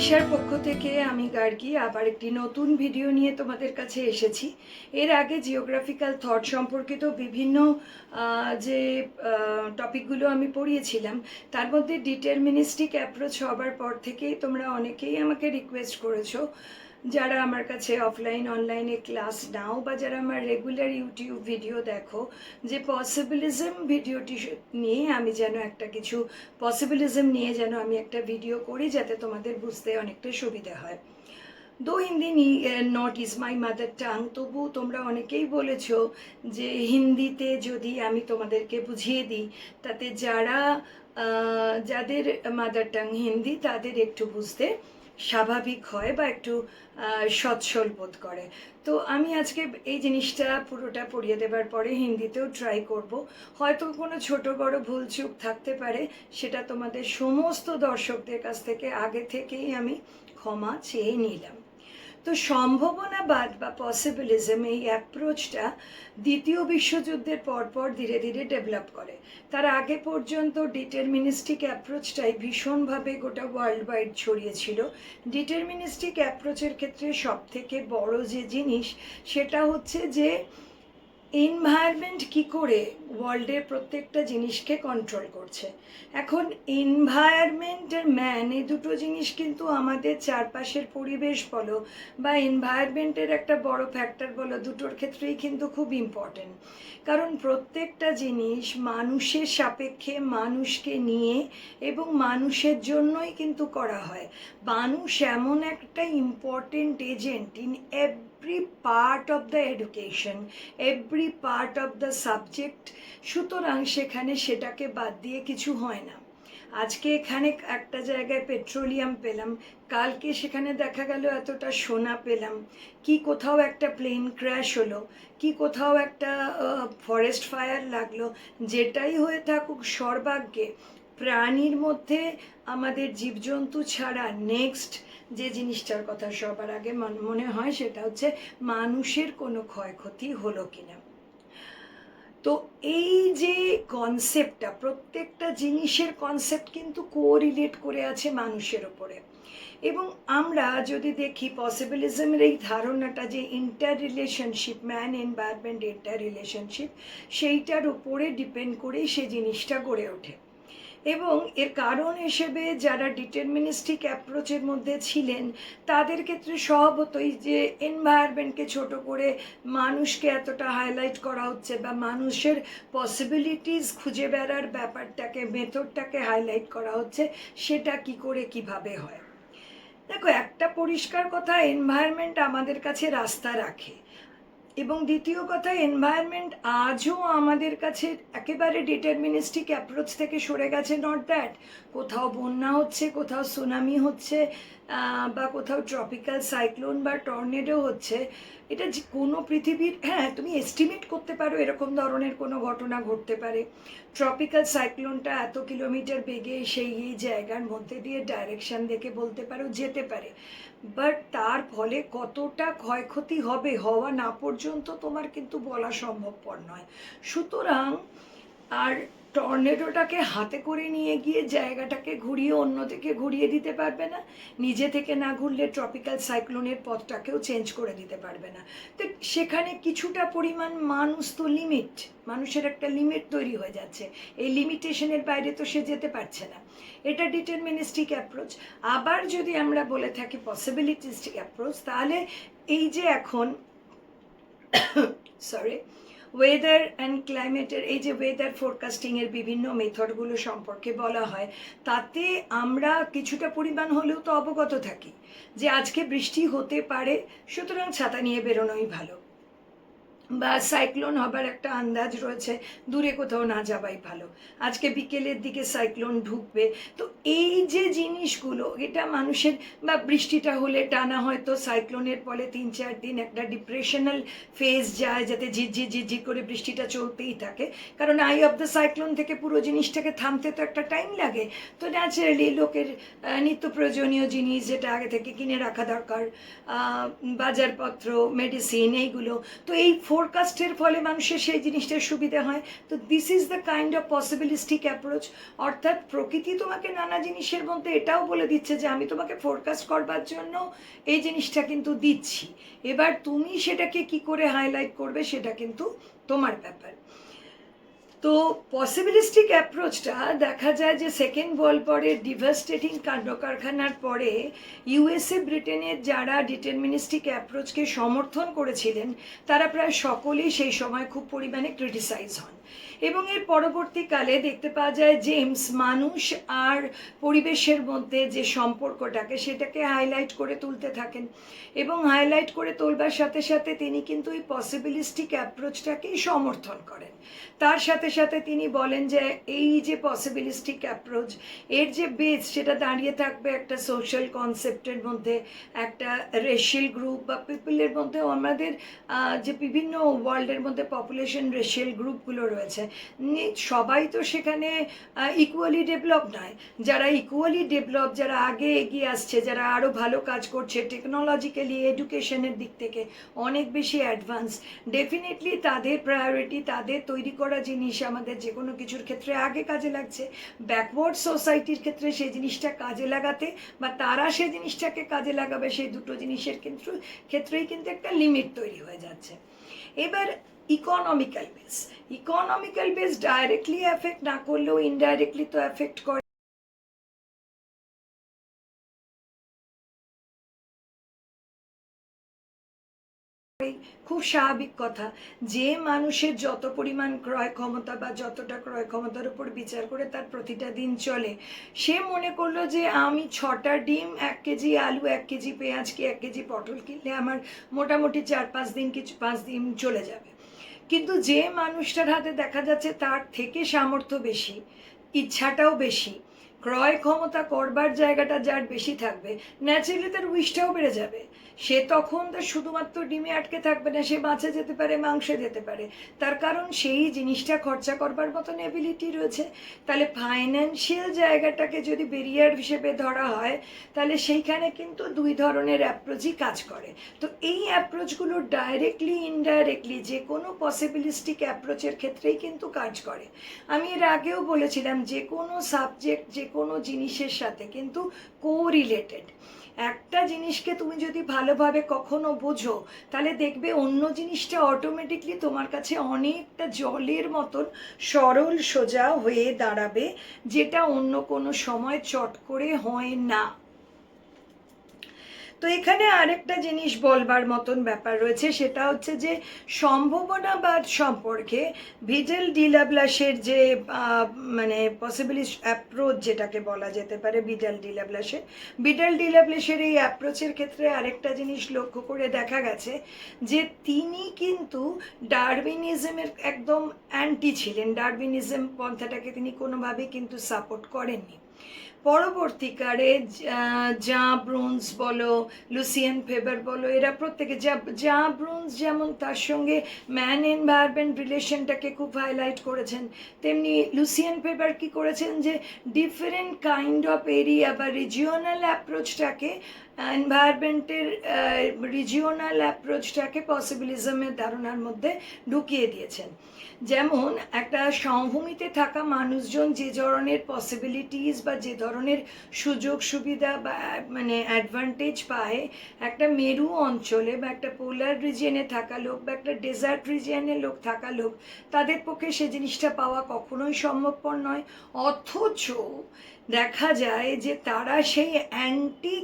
দিশার পক্ষ থেকে আমি গার্গী আবার একটি নতুন ভিডিও নিয়ে তোমাদের কাছে এসেছি। এর আগে জিওগ্রাফিক্যাল থট সম্পর্কিত বিভিন্ন যে টপিকগুলো আমি পড়িয়েছিলাম, তার মধ্যে ডিটারমিনিস্টিক অ্যাপ্রোচ হবার পর থেকেই তোমরা অনেকেই আমাকে রিকোয়েস্ট করেছো, যারা আমার কাছে অফলাইন অনলাইনে ক্লাস নাও বা যারা আমার রেগুলার ইউটিউব ভিডিও দেখো, যে পসিবিলিজম ভিডিওটি নিয়ে আমি যেন একটা কিছু পসিবিলিজম নিয়ে যেন আমি একটা ভিডিও করি, যাতে তোমাদের বুঝতে অনেকটা সুবিধা হয়। দো Hindi not is my mother tongue, তবু তোমরা অনেকেই বলেছো যে হিন্দিতে যদি আমি তোমাদেরকে বুঝিয়ে দিই, তাতে যাদের মাদার টাং হিন্দি তাদের একটু বুঝতে স্বাভাবিক হয় বা একটু সচ্ছল বোধ করে। তো আমি আজকে এই জিনিসটা পুরোটা পড়িয়ে দেবার পরে হিন্দিতেও ট্রাই করব। হয়তো কোনো ছোট বড় ভুলচুক থাকতে পারে, সেটা তোমাদের সমস্ত দর্শকদের কাছ থেকে আগে থেকেই আমি ক্ষমা চেয়ে নিলাম। তো সম্ভাবনাবাদ বা পসিবিলিজম এই অ্যাপ্রোচটা দ্বিতীয় বিশ্বযুদ্ধের পরপর ধীরে ধীরে ডেভেলপ করে। তার আগে পর্যন্ত ডিটারমিনিস্টিক অ্যাপ্রোচটাই ভীষণভাবে গোটা ওয়ার্ল্ড ওয়াইড ছড়িয়েছিল। ডিটারমিনিস্টিক অ্যাপ্রোচের ক্ষেত্রে সবথেকে বড় যে জিনিস, সেটা হচ্ছে যে এনভায়রনমেন্ট কি করে ওয়ার্ল্ডের প্রত্যেকটা জিনিসকে কন্ট্রোল করছে। এখন এনভায়রনমেন্ট আর ম্যান, এই দুটো জিনিস কিন্তু আমাদের চারপাশের পরিবেশ বলো বা এনভায়রনমেন্টের একটা বড় ফ্যাক্টর বলো, দুটোর ক্ষেত্রেই কিন্তু খুব ইম্পর্টেন্ট। কারণ প্রত্যেকটা জিনিস মানুষের সাপেক্ষে, মানুষকে নিয়ে এবং মানুষের জন্যই কিন্তু করা হয়। মানুষ এমন একটা important agent in every part of the education, every part of the subject, সুতরাং সেখানে সেটাকে বাদ দিয়ে কিছু হয় না। আজকে এখানে একটা জায়গায় পেট্রোলিয়াম পেলাম, কালকে সেখানে দেখা গেল এতটা সোনা পেলাম, কি কোথাও একটা প্লেন ক্র্যাশ হলো, কি কোথাও একটা ফরেস্ট ফায়ার লাগলো, যেটাই হয়ে থাকুক সর্বাগ্যে প্রাণীর মধ্যে আমাদের জীবজন্তু ছাড়া নেক্সট যে জিনিসটার কথা সবার আগে মনে হয় সেটা হচ্ছে মানুষের কোনো ক্ষয়ক্ষতি হলো কিনা। তো এই যে কনসেপ্টটা, প্রত্যেকটা জিনিসের কনসেপ্ট কিন্তু কোরিলেট করে আছে মানুষের ওপরে। এবং আমরা যদি দেখি পসিবিলিজমের এই ধারণাটা যে inter relationship, man environment inter relationship, সেইটার উপরে ডিপেন্ড করেই সে জিনিসটা গড়ে ওঠে। এবং এর কারণ হিসেবে যারা ডিটারমিনিস্টিক অ্যাপ্রোচের মধ্যে ছিলেন, তাদের ক্ষেত্রে স্বভাবতই যে এনভায়রনমেন্টকে ছোট করে মানুষকে এতটা হাইলাইট করা হচ্ছে বা মানুষের পসিবিলিটিস খুঁজে বেড়ার ব্যাপারটাকে, মেথডটাকে হাইলাইট করা হচ্ছে, সেটা কি করে কিভাবে হয়। দেখো, একটা পরিষ্কার কথা, এনভায়রনমেন্ট আমাদের কাছে রাস্তা রাখে। এবং দ্বিতীয় কথা, এনভায়রনমেন্ট আজও আমাদের কাছে একেবারে ডিটারমিনিস্টিক অ্যাপ্রোচ থেকে সরে গেছে নট দ্যাট। কোথাও বন্যা হচ্ছে, কোথাও সুনামি হচ্ছে, বা কোথাও ট্রপিক্যাল সাইক্লোন বা টর্নেডো হচ্ছে, এটা যে কোনো পৃথিবীর, হ্যাঁ তুমি এস্টিমেট করতে পারো এরকম ধরনের কোনো ঘটনা ঘটতে পারে। ট্রপিক্যাল সাইক্লোনটা এত কিলোমিটার বেগে সেই জায়গার মধ্যে দিয়ে ডাইরেকশন দেখে বলতে পারো যেতে পারে, বাট তার ফলে কতটা ক্ষয়ক্ষতি হবে হওয়া না পর্যন্ত তোমার কিন্তু বলা সম্ভবপর নয়। সুতরাং আর টর্নেডোটাকে হাতে করে নিয়ে গিয়ে জায়গাটাকে ঘুরিয়ে অন্যদিকে ঘুরিয়ে দিতে পারবে না, নিজে থেকে না ঘুরলে ট্রপিক্যাল সাইক্লোনের পথটাকেও চেঞ্জ করে দিতে পারবে না। তো সেখানে কিছুটা পরিমাণ মানুষ তো লিমিট, মানুষের একটা লিমিট তৈরি হয়ে যাচ্ছে, এই লিমিটেশনের বাইরে তো সে যেতে পারছে না। এটা ডিটারমিনিস্টিক অ্যাপ্রোচ। আবার যদি আমরা বলে থাকি পসিবিলিটিস্টিক অ্যাপ্রোচ, তাহলে এই যে এখন সরি ওয়েদার অ্যান্ড ক্লাইমেটের এই যে ওয়েদার ফোরকাস্টিংয়ের বিভিন্ন মেথডগুলো সম্পর্কে বলা হয়, তাতে আমরা কিছুটা পরিমাণ হলেও তো অবগত থাকি যে আজকে বৃষ্টি হতে পারে, সুতরাং ছাতা নিয়ে বেরোনোই ভালো, বা সাইক্লোন হবার একটা আন্দাজ রয়েছে, দূরে কোথাও না যাওয়াই ভালো, আজকে বিকেলের দিকে সাইক্লোন ঢুকবে। তো এই যে জিনিসগুলো, এটা মানুষের, বা বৃষ্টিটা হলে টানা হয়তো সাইক্লোনের ফলে 3-4 দিন একটা ডিপ্রেশনাল ফেজ যায়, যাতে ঝিরঝির ঝিরঝির করে বৃষ্টিটা চলতেই থাকে, কারণ আই অফ দ্য সাইক্লোন থেকে পুরো জিনিসটাকে থামতে তো একটা টাইম লাগে। তো ন্যাচারালি লোকের নিত্য প্রয়োজনীয় জিনিস যেটা আগে থেকে কিনে রাখা দরকার, বাজারপত্র, মেডিসিন, এইগুলো, তো এই ফোরকাস্টের ফলে মানুষের সেই জিনিসটার সুবিধা হয়। তো this is the kind of possibilistic approach. অর্থাৎ প্রকৃতি তোমাকে নানা জিনিসের মধ্যে এটাও বলে দিচ্ছে যে আমি তোমাকে ফোরকাস্ট করবার জন্য এই জিনিসটা কিন্তু দিচ্ছি, এবার তুমি সেটাকে কি করে হাইলাইট করবে সেটা কিন্তু তোমার ব্যাপার। তো পসিবিলিস্টিক অ্যাপ্রোচটা দেখা যায় যে সেকেন্ড ওয়ার্ল্ড ওয়ারের ডিভাস্টেটিং কাণ্ড কারখানার পরে ইউএসএ ব্রিটেনের যারা ডিটারমিনিস্টিক অ্যাপ্রোচকে সমর্থন করেছিলেন তারা প্রায় সকলেই সেই সময় খুব পরিমাণে ক্রিটিসাইজ হন। এবং এর পরবর্তীকালে দেখতে পাওয়া যায় জেমস মানুষ আর পরিবেশের মধ্যে যে সম্পর্কটাকে সেটাকে হাইলাইট করে তুলতে থাকেন, এবং হাইলাইট করে তোলবার সাথে সাথে তিনি কিন্তু এই পসিবিলিস্টিক অ্যাপ্রোচটাকেই সমর্থন করেন। তার সাথে সাথে তিনি বলেন যে এই যে পসিবিলিস্টিক অ্যাপ্রোচ এর যে বেস সেটা দাঁড়িয়ে থাকবে একটা সোশ্যাল কনসেপ্টের মধ্যে, একটা রেশিয়াল গ্রুপ বা পিপলের মধ্যে। আমাদের যে বিভিন্ন ওয়ার্ল্ডের মধ্যে পপুলেশন রেশিয়াল গ্রুপগুলো রয়েছে সবাই তো সেখানে ইকুয়ালি ডেভেলপ নয়। যারা ইকুয়ালি ডেভেলপ, যারা আগে এগিয়ে আসছে, যারা আরও ভালো কাজ করছে টেকনোলজিক্যালি, এডুকেশনের দিক থেকে অনেক বেশি অ্যাডভান্স, ডেফিনেটলি তাদের প্রায়োরিটি, তাদের তৈরি করা জিনিস আমাদের যে কোনো কিছুর ক্ষেত্রে আগে কাজে লাগছে। ব্যাকওয়ার্ড সোসাইটির ক্ষেত্রে সেই জিনিসটা কাজে লাগাতে বা তারা সেই জিনিসটাকে কাজে লাগাবে, সেই দুটো জিনিসের ক্ষেত্রেই কিন্তু একটা লিমিট তৈরি হয়ে যাচ্ছে। এবার ইকোনমিক্যাল বেস ডাইরেক্টলি এফেক্ট না করলেও ইনডাইরেক্টলি তো এফেক্ট করে। খুব স্বাভাবিক কথা যে মানুষের যত পরিমাণ ক্রয় ক্ষমতা বা যতটা ক্রয় ক্ষমতার উপর বিচার করে তার প্রতিটা দিন চলে, সে মনে করলো যে আমি 6টা ডিম, 1 কেজি আলু, 1 কেজি পেঁয়াজ কি 1 কেজি পটল কিনলে আমার মোটামুটি 4-5 দিন, কিছু 5 দিন চলে যাবে। কিন্তু যে মানুষটার হাতে দেখা যাচ্ছে তার থেকে সামর্থ্য বেশি, ইচ্ছাটাও বেশি, ক্রয় ক্ষমতা করবার জায়গাটা যার বেশি থাকবে, ন্যাচারালি তার উইশটাও বেড়ে যাবে। সে তখন তার শুধুমাত্র ডিমে আটকে থাকবে না, সে মাছে যেতে পারে, মাংসে যেতে পারে, তার কারণ সেই জিনিসটা খরচা করবার মতন এবিলিটি রয়েছে। তাহলে ফাইন্যান্সিয়াল জায়গাটাকে যদি ব্যারিয়ার হিসেবে ধরা হয় তাহলে সেইখানে কিন্তু দুই ধরনের অ্যাপ্রোচই কাজ করে। তো এই অ্যাপ্রোচগুলো ডাইরেক্টলি ইনডাইরেক্টলি যে কোনো পসিবিলিস্টিক অ্যাপ্রোচের ক্ষেত্রেই কিন্তু কাজ করে। আমি এর আগেও বলেছিলাম যে কোনো সাবজেক্ট, যে কোনো জিনিসের সাথে কিন্তু কোরিলেটেড। একটা জিনিসকে তুমি যদি ভালোভাবে কখনো বোঝো তাহলে দেখবে অন্য জিনিসটা অটোমেটিকলি তোমার কাছে অনেকটা জলের মতন সরল সোজা হয়ে দাঁড়াবে, যেটা অন্য কোনো সময় চট করে হয় না। তো এখানে আরেকটা জিনিস বলবার মতন ব্যাপার রয়েছে, সেটা হচ্ছে যে সম্ভাবনাবাদ সম্পর্কে ভিডেল ডি লাপ্লাসের যে মানে পসিবিলিস্ট অ্যাপ্রোচ যেটাকে বলা যেতে পারে, ভিডেল ডি লাপ্লাসের এই অ্যাপ্রোচের ক্ষেত্রে আরেকটা জিনিস লক্ষ্য করে দেখা গেছে যে তিনি কিন্তু ডারউইনিজমের একদম অ্যান্টি ছিলেন। ডারউইনিজম পন্থাটাকে তিনি কোনোভাবেই কিন্তু সাপোর্ট করেননি। পরবর্তীকালে জা ব্রুন্স বলো, লুসিয়ান ফেবার বলো, এরা প্রত্যেকে, জা ব্রুন্স যেমন তার সঙ্গে ম্যান এনভায়রনমেন্ট রিলেশনটাকে খুব হাইলাইট করেছেন, তেমনি লুসিয়ান ফেবার কি করেছেন যে ডিফারেন্ট কাইন্ড অফ এরিয়া বা রিজিওনাল অ্যাপ্রোচটাকে, এনভায়রনমেন্টের রিজিওনাল অ্যাপ্রোচটাকে পসিবিলিজমের ধারণার মধ্যে ঢুকিয়ে দিয়েছেন। যেমন একটা সমভূমিতে থাকা মানুষজন যে ধরনের পসিবিলিটিস বা যে ধরনের সুযোগ সুবিধা বা মানে অ্যাডভান্টেজ পায়, একটা মেরু অঞ্চলে বা একটা পোলার রিজিয়নে থাকা লোক বা একটা ডেজার্ট রিজিয়নের লোক থাকা লোক, তাদের পক্ষে সে জিনিসটা পাওয়া কখনোই সম্ভবপর নয়। অথচ দেখা যায় যে তারা সেই অ্যান্টি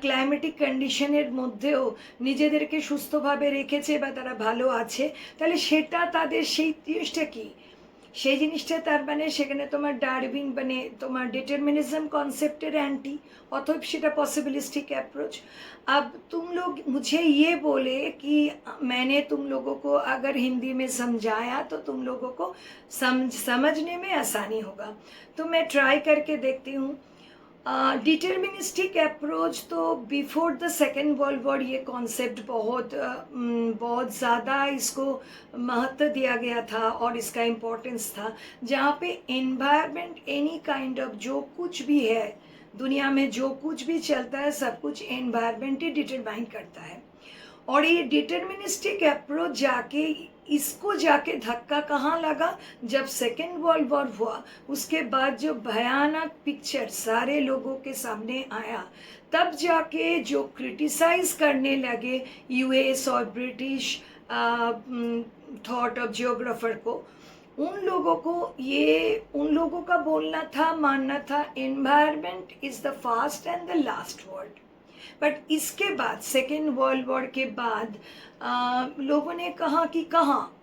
ক্লাইমেটিক কন্ডিশনের মধ্যেও নিজেদেরকে সুস্থভাবে রেখেছে বা তারা ভালো আছে। তাহলে সেটা তাদের সেই জিনিসটা কি, সেই জিনিসটা তার মানে সেখানে তোমার ডারউইন মানে তোমার ডিটারमिनिज्म कॉन्सेप्टेर एंटी, অতএব সেটা पॉसिबिलिस्टिक अप्रोच। अब तुम लोग मुझे ये बोले कि मैंने तुम लोगों को अगर हिंदी में समझाया तो तुम लोगों को समझने में आसानी होगा। तो मैं ट्राई करके देखती हूँ। डिटर्मिनिस्टिक अप्रोच तो before the second world war ये कॉन्सेप्ट बहुत ज़्यादा इसको महत्व दिया गया था और इसका इम्पोर्टेंस था, जहाँ पे एनवायरनमेंट एनी काइंड ऑफ जो कुछ भी है दुनिया में, जो कुछ भी चलता है सब कुछ एनवायरनमेंट ही डिटरमाइन करता है। और ये डिटर्मिनिस्टिक अप्रोच जाके इसको जाके धक्का कहाँ लगा, जब सेकेंड वर्ल्ड वॉर हुआ उसके बाद जो भयानक पिक्चर सारे लोगों के सामने आया, तब जाके जो क्रिटिसाइज करने लगे यूएस और ब्रिटिश थॉट ऑफ जियोग्राफर को, उन लोगों का बोलना था, मानना था, environment is the fast and the last word. But इसके बाद सेकेंड वर्ल्ड वॉर के बाद लोगों ने कहा कि कहाँ,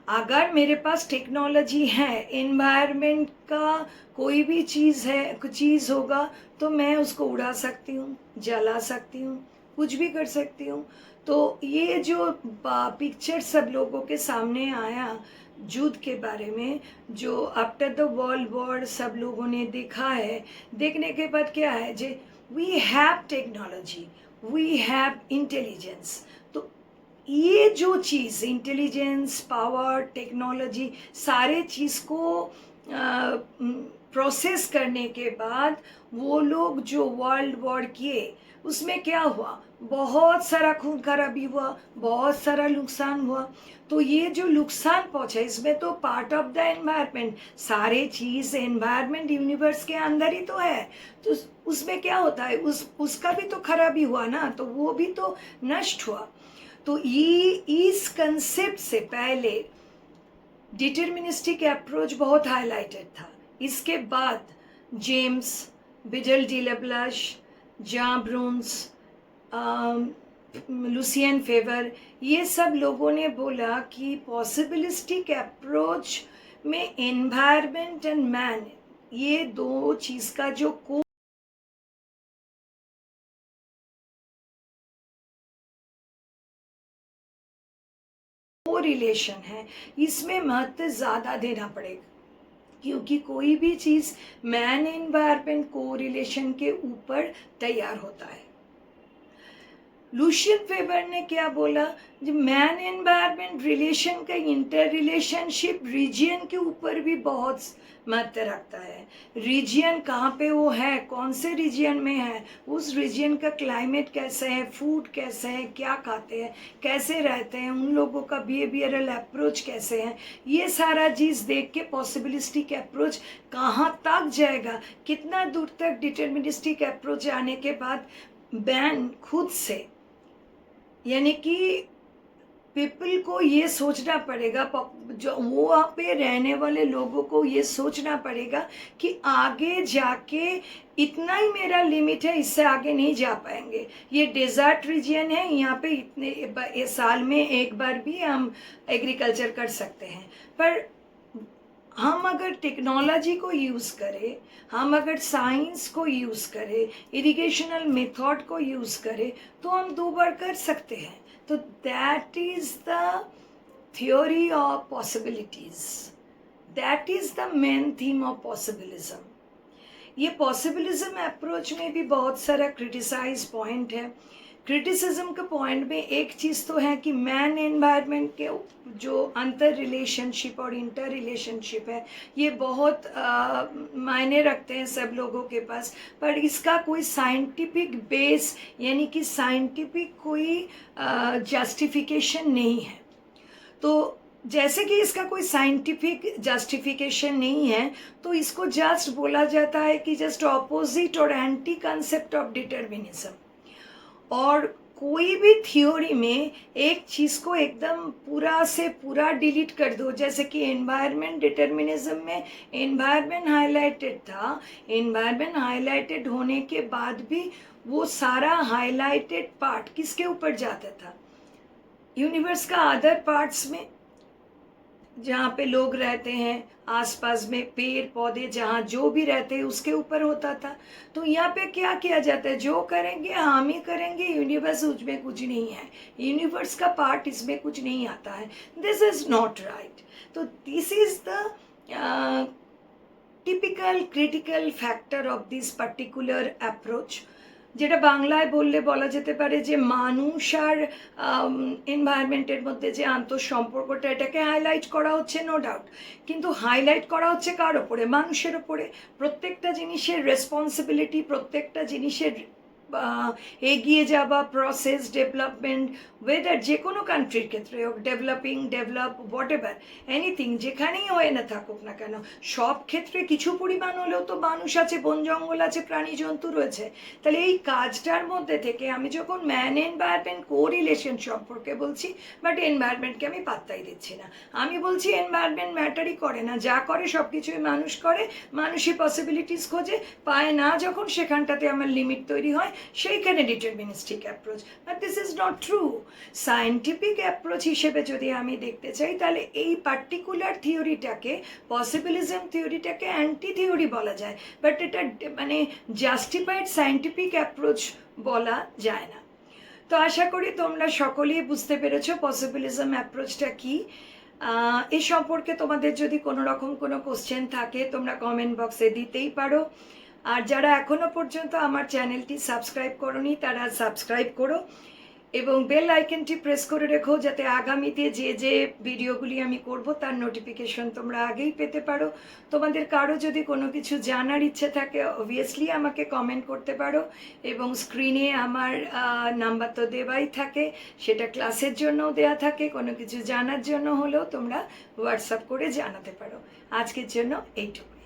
अगर मेरे पास टेक्नोलॉजी है, एनवायरनमेंट का कोई भी चीज़ होगा तो मैं उसको उड़ा सकती हूँ, जला सकती हूँ, कुछ भी कर सकती हूँ। तो ये जो पिक्चर सब लोगों के सामने आया युद्ध के बारे में, जो आफ्टर द वर्ल्ड वॉर सब लोगों ने देखा है, देखने के बाद क्या है जे we have technology, we have intelligence. तो ये जो चीज़ इंटेलिजेंस, पावर, टेक्नोलॉजी, सारे चीज़ को प्रोसेस करने के बाद वो लोग जो वर्ल्ड वॉर किए उसमें क्या हुआ, बहुत सारा खून खराबी हुआ, बहुत सारा नुकसान हुआ। तो ये जो नुकसान पहुंचा इसमें तो पार्ट ऑफ द एनवायरनमेंट, सारे चीज़ एनवायरनमेंट यूनिवर्स के अंदर ही तो है। तो उसमें क्या होता है, उसका भी तो खराबी हुआ ना, तो वो भी तो नष्ट हुआ। तो ये इस कंसेप्ट से पहले डिटर्मिनिस्टिक अप्रोच बहुत हाईलाइटेड था। इसके बाद जेम्स, बिजल डी लैप्लाश, जॉन ब्रून्स, लुसियन फेवर, ये सब लोगों ने बोला कि पॉसिबिलिस्टिक अप्रोच में एनवायरनमेंट एंड मैन, ये दो चीज़ का जो रिलेशन है, इसमें महत्व ज़्यादा देना पड़ेगा, क्योंकि कोई भी चीज़ मैन एनवायरनमेंट को रिलेशन के ऊपर तैयार होता है। लुशियन फेबर ने क्या बोला, जो मैन एनवायरनमेंट रिलेशन का इंटर रिलेशनशिप रीजियन के ऊपर भी बहुत महत्व रखता है। रीजियन कहाँ पे वो है, कौन से रीजियन में है, उस रीजियन का क्लाइमेट कैसा है, फूड कैसे है, क्या खाते हैं, कैसे रहते हैं, उन लोगों का बिहेवियरल अप्रोच कैसे है, ये सारा चीज़ देख के पॉसिबिलिस्टिक अप्रोच कहाँ तक जाएगा, कितना दूर तक डिटर्मिनिस्टिक अप्रोच आने के बाद मैन खुद से, यानी कि पीपल को ये सोचना पड़ेगा, जो वो वहाँ पे रहने वाले लोगों को ये सोचना पड़ेगा कि आगे जाके इतना ही मेरा लिमिट है, इससे आगे नहीं जा पाएंगे। ये डेजर्ट रीजन है, यहाँ पे इतने साल में एक बार भी हम एग्रीकल्चर कर सकते हैं, पर हम अगर टेक्नोलॉजी को यूज़ करें, हम अगर साइंस को यूज़ करें, इरिगेशनल मेथड को यूज़ करें, तो हम 2 बार कर सकते हैं। तो that is the theory of possibilities, that is the main theme of possibilism. ये पॉसिबिलिज्म अप्रोच में भी बहुत सारा क्रिटिसाइज पॉइंट है। क्रिटिसिज्म के पॉइंट में एक चीज़ तो है कि मैन एनवायरनमेंट के जो अंतर रिलेशनशिप और इंटर रिलेशनशिप है, ये बहुत मायने रखते हैं सब लोगों के पास, पर इसका कोई साइंटिफिक बेस, यानी कि साइंटिफिक कोई जस्टिफिकेशन नहीं है। तो जैसे कि इसका कोई साइंटिफिक जस्टिफिकेशन नहीं है, तो इसको जस्ट बोला जाता है कि जस्ट ऑपोजिट और एंटी कंसेप्ट ऑफ डिटर्मिनिज्म। और कोई भी थ्योरी में एक चीज़ को एकदम पूरा से पूरा डिलीट कर दो, जैसे कि एनवायरनमेंट डिटर्मिनिज्म में एनवायरनमेंट हाईलाइटेड था, एनवायरनमेंट हाईलाइटेड होने के बाद भी वो सारा हाईलाइटेड पार्ट किसके ऊपर जाता था, यूनिवर्स का अदर पार्ट्स में, जहाँ पे लोग रहते हैं, आसपास में पेड़ पौधे जहाँ जो भी रहते हैं उसके ऊपर होता था। तो यहाँ पे क्या किया जाता है, जो करेंगे हम ही करेंगे, यूनिवर्स उसमें कुछ नहीं है, यूनिवर्स का पार्ट इसमें कुछ नहीं आता है, दिस इज़ नॉट राइट। तो this is the typical critical factor of this particular approach, যেটা বাংলায় বললে বলা যেতে পারে যে মানুষ আর এনভায়রনমেন্টের মধ্যে যে আন্তঃসম্পর্কটা, এটাকে হাইলাইট করা হচ্ছে, নো ডাউট, কিন্তু হাইলাইট করা হচ্ছে কার ওপরে, মানুষের ওপরে। প্রত্যেকটা জিনিসের রেসপন্সিবিলিটি, প্রত্যেকটা জিনিসের এগিয়ে যাওয়া প্রসেস ডেভেলপমেন্ট, ওয়েদার যে কোনো কান্ট্রির ক্ষেত্রে হোক, ডেভেলপ হোয়াট এভার এনিথিং, যেখানেই হয়ে না থাকুক না কেন, সব ক্ষেত্রে কিছু পরিমাণ হলেও তো মানুষ আছে, বন জঙ্গল আছে, প্রাণী জন্তু রয়েছে। তাহলে এই কাজটার মধ্যে থেকে আমি যখন ম্যান এনভায়রনমেন্ট কোরিলেশন সম্পর্কে বলছি, বাট এনভায়রনমেন্টকে আমি পাত্তাই দিচ্ছি না। আমি বলছি এনভায়রনমেন্ট ম্যাটারই করে না, যা করে সব কিছুই মানুষ করে, মানুষই পসিবিলিটিস খোঁজে, পায় না যখন সেখানটাতে আমার লিমিট তৈরি হয়, সেইখানে deterministic approach. But this is not true. Scientific approach হিসেবে যদি আমি দেখতে চাই, তাহলে এই পার্টিকুলার থিওরিটাকে, পসিবিলিজম থিওরিটাকে অ্যান্টি থিওরি বলা যায়, বাট এটা মানে জাস্টিফাইড সায়েন্টিফিক অ্যাপ্রোচ বলা যায় না। তো আশা করি তোমরা সকলেই বুঝতে পেরেছো পসিবিলিজম অ্যাপ্রোচটা কী। এ সম্পর্কে তোমাদের যদি কোনো রকম কোনো কোশ্চেন থাকে, তোমরা কমেন্ট বক্সে দিতেই পারো। আর যারা এখনও পর্যন্ত আমার চ্যানেলটি সাবস্ক্রাইব করোনি, তারা সাবস্ক্রাইব করো এবং বেল আইকনটি প্রেস করে রেখো, যাতে আগামীতে যে যে ভিডিওগুলি আমি করব তার নোটিফিকেশন তোমরা আগেই পেতে পারো। তোমাদের কারো যদি কোনো কিছু জানার ইচ্ছে থাকে, অবভিয়াসলি আমাকে কমেন্ট করতে পারো, এবং স্ক্রিনে আমার নাম্বার তো দেওয়াই থাকে, সেটা ক্লাসের জন্যও দেওয়া থাকে, কোনো কিছু জানার জন্য হলেও তোমরা হোয়াটসঅ্যাপ করে জানাতে পারো। আজকের জন্য এইটুকু।